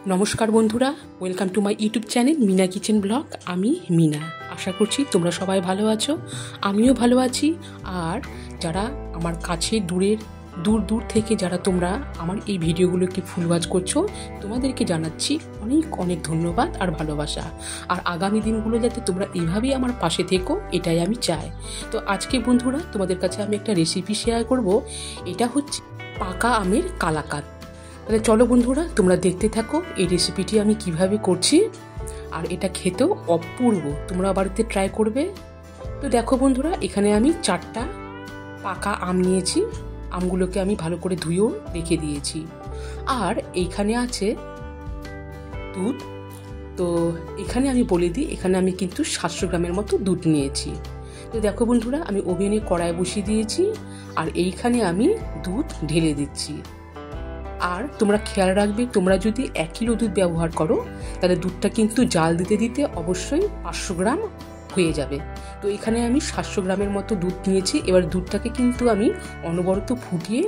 नमस्कार बंधुरा welcome to my YouTube channel Meena kitchen blog. आमी मीना आशा करছি তোমরা সবাই ভালো আছো, আমিও ভালো আছি। আর যারা আমার কাছে দূর দূর থেকে যারা তোমরা আমার এই ভিডিওগুলোকে ফুল ওয়াচ করছো তোমাদেরকে জানাচ্ছি অনেক অনেক ধন্যবাদ আর ভালোবাসা। আর আগামী দিনগুলো যাতে তোমরা এইভাবেই আমার পাশে থেকো এটাই আমি চাই। তো আজকে বন্ধুরা তোমাদের কাছে আমি একটা রেসিপি শেয়ার করব। এটা হচ্ছে পাকা আমের কালাকাঁদ। তাহলে চলো বন্ধুরা তোমরা দেখতে থাকো এই রেসিপিটি আমি কিভাবে করছি। আর এটা খেতেও অপূর্ব, তোমরা বাড়িতে ট্রাই করবে। তো দেখো বন্ধুরা এখানে আমি 4টা পাকা আম নিয়েছি। আমগুলোকে আমি ভালো করে ধুয়েও রেখে দিয়েছি। আর এইখানে আছে দুধ। তো এখানে আমি বলে দিই, এখানে আমি কিন্তু 700 গ্রামের মতো দুধ নিয়েছি। তো দেখো বন্ধুরা আমি ওভেনে কড়াই বসিয়ে দিয়েছি আর এইখানে আমি দুধ ঢেলে দিচ্ছি। আর তোমরা খেয়াল রাখবে, তোমরা যদি 1 কিলো দুধ ব্যবহার করো তাহলে দুধটা কিন্তু জাল দিতে দিতে অবশ্যই 500 গ্রাম হয়ে যাবে। তো এখানে আমি 700 গ্রামের মতো দুধ নিয়েছি। এবার দুধটাকে কিন্তু আমি অনবরত ফুটিয়ে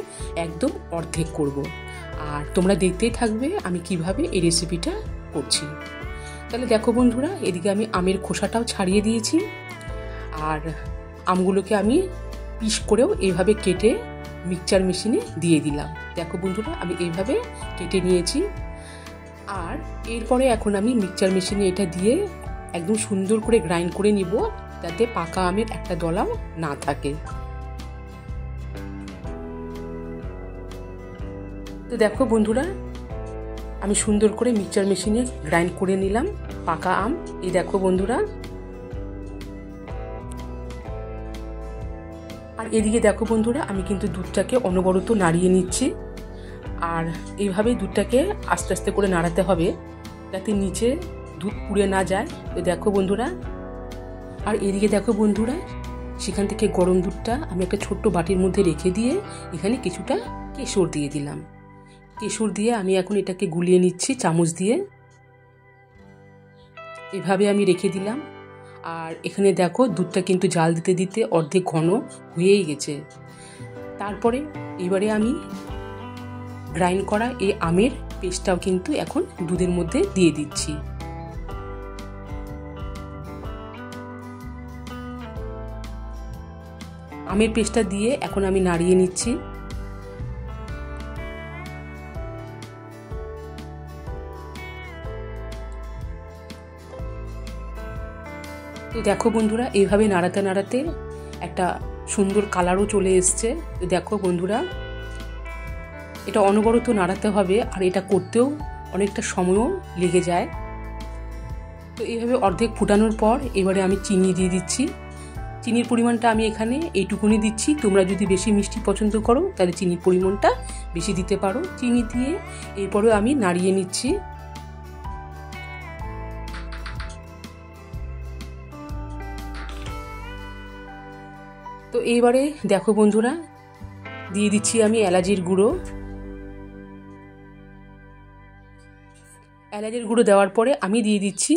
একদম অর্ধেক করব। আর তোমরা দেখতেই থাকবে আমি কিভাবে এই রেসিপিটা করছি। তাহলে দেখো বন্ধুরা এদিকে আমি আমের খোসাটাও ছাড়িয়ে দিয়েছি। আর আমগুলোকে আমি পিস করেও এইভাবে কেটে মিক্সচার মেশিনে দিয়ে দিলাম। দেখো বন্ধুরা আমি এইভাবে কেটে নিয়েছি। আর এরপরে এখন আমি মিক্সচার মেশিনে এটা দিয়ে একদম সুন্দর করে গ্রাইন্ড করে নিব, যাতে পাকা আমের একটা দলাও না থাকে। তো দেখো বন্ধুরা আমি সুন্দর করে মিক্সচার মেশিনে গ্রাইন্ড করে নিলাম পাকা আম। এই দেখো বন্ধুরা, আর এদিকে দেখো বন্ধুরা আমি কিন্তু দুধটাকে অনবরত নাড়িয়ে নিচ্ছি। আর এইভাবেই দুধটাকে আস্তে আস্তে করে নাড়াতে হবে যাতে নিচে দুধ পুড়ে না যায়। তো দেখো বন্ধুরা, আর এদিকে দেখো বন্ধুরা সেখান থেকে গরম দুধটা আমি একটা ছোট্ট বাটির মধ্যে রেখে দিয়ে এখানে কিছুটা কেশর দিয়ে দিলাম। কেশর দিয়ে আমি এখন এটাকে গুলিয়ে নিচ্ছি চামচ দিয়ে। এভাবে আমি রেখে দিলাম। আর এখানে দেখো দুধটা কিন্তু জাল দিতে দিতে অর্ধেক ঘন হয়েই গেছে। তারপরে এবারে আমি গ্রাইন্ড করা এই আমের পেস্টটাও কিন্তু এখন দুধের মধ্যে দিয়ে দিচ্ছি। আমের পেস্টটা দিয়ে এখন আমি নাড়িয়ে নিচ্ছি। তো দেখো বন্ধুরা এইভাবে নাড়াতে নাড়াতে একটা সুন্দর কালারও চলে এসছে। তো দেখো বন্ধুরা এটা অনবরত নাড়াতে হবে আর এটা করতেও অনেকটা সময়ও লেগে যায়। তো এইভাবে অর্ধেক ফুটানোর পর এবারে আমি চিনি দিয়ে দিচ্ছি। চিনির পরিমাণটা আমি এখানে এইটুকুনি দিচ্ছি। তোমরা যদি বেশি মিষ্টি পছন্দ করো তাহলে চিনির পরিমাণটা বেশি দিতে পারো। চিনি দিয়ে এরপরেও আমি নাড়িয়ে নিচ্ছি। তো এইবারে দেখো বন্ধুরা দিয়ে দিচ্ছি আমি এলাচের গুঁড়ো। এলাচের গুঁড়ো দেওয়ার পরে আমি দিয়ে দিচ্ছি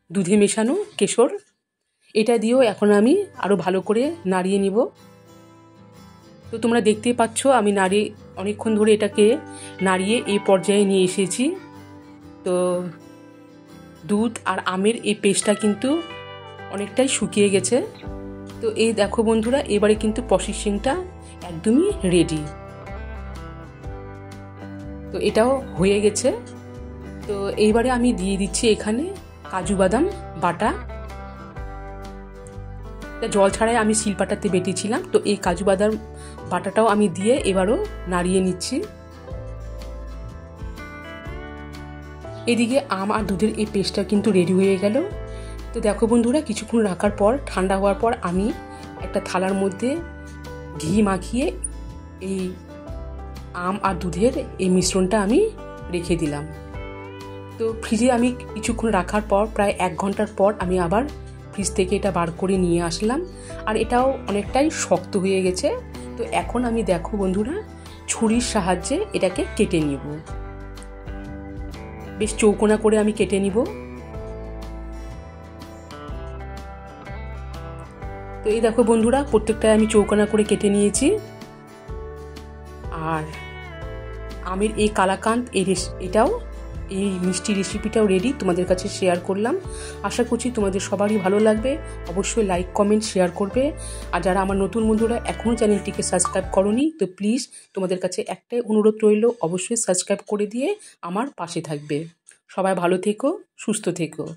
দুধে মেশানো কেশর। এটা দিয়েও এখন আমি আরও ভালো করে নাড়িয়ে নিব। তো তোমরা দেখতেই পাচ্ছ আমি অনেকক্ষণ ধরে এটাকে নাড়িয়ে এই পর্যায়ে নিয়ে এসেছি। তো দুধ আর আমের এই পেস্টটা কিন্তু অনেকটাই শুকিয়ে গেছে। তো এই দেখো বন্ধুরা এবারে কিন্তু প্রসেসিংটা একদমই রেডি। তো এটাও হয়ে গেছে। তো এইবারে আমি দিয়ে দিচ্ছি এখানে কাজু বাদাম বাটা। জল ছাড়াই আমি শিলপাটাতে বেটেছিলাম। তো এই কাজু বাদাম বাটাটাও আমি দিয়ে এবারও নাড়িয়ে নিচ্ছি। এদিকে আম আর দুধের এই পেস্টটা কিন্তু রেডি হয়ে গেল। তো দেখো বন্ধুরা কিছুক্ষণ রাখার পর ঠান্ডা হওয়ার পর আমি একটা থালার মধ্যে ঘি মাখিয়ে এই আম আর দুধের এই মিশ্রণটা আমি রেখে দিলাম। তো ফ্রিজে আমি কিছুক্ষণ রাখার পর প্রায় 1 ঘন্টার পর আমি আবার ফ্রিজ থেকে এটা বার করে নিয়ে আসলাম। আর এটাও অনেকটাই শক্ত হয়ে গেছে। তো এখন আমি দেখো বন্ধুরা ছুরির সাহায্যে এটাকে কেটে নিব। বেশ চৌকোনা করে আমি কেটে নিব। তো এই দেখো বন্ধুরা প্রত্যেকটাই আমি চৌকোনা করে কেটে নিয়েছি। আর আমের এই কালাকাঁদ এটাও এই মিষ্টি রেসিপিটাও রেডি, তোমাদের কাছে শেয়ার করলাম। আশা করছি তোমাদের সবারই ভালো লাগবে। অবশ্যই লাইক কমেন্ট শেয়ার করবে। আর যারা আমার নতুন বন্ধুরা এখনও চ্যানেলটিকে সাবস্ক্রাইব করোনি, তো প্লিজ তোমাদের কাছে একটাই অনুরোধ রইল, অবশ্যই সাবস্ক্রাইব করে দিয়ে আমার পাশে থাকবে। সবাই ভালো থেকো, সুস্থ থেকো।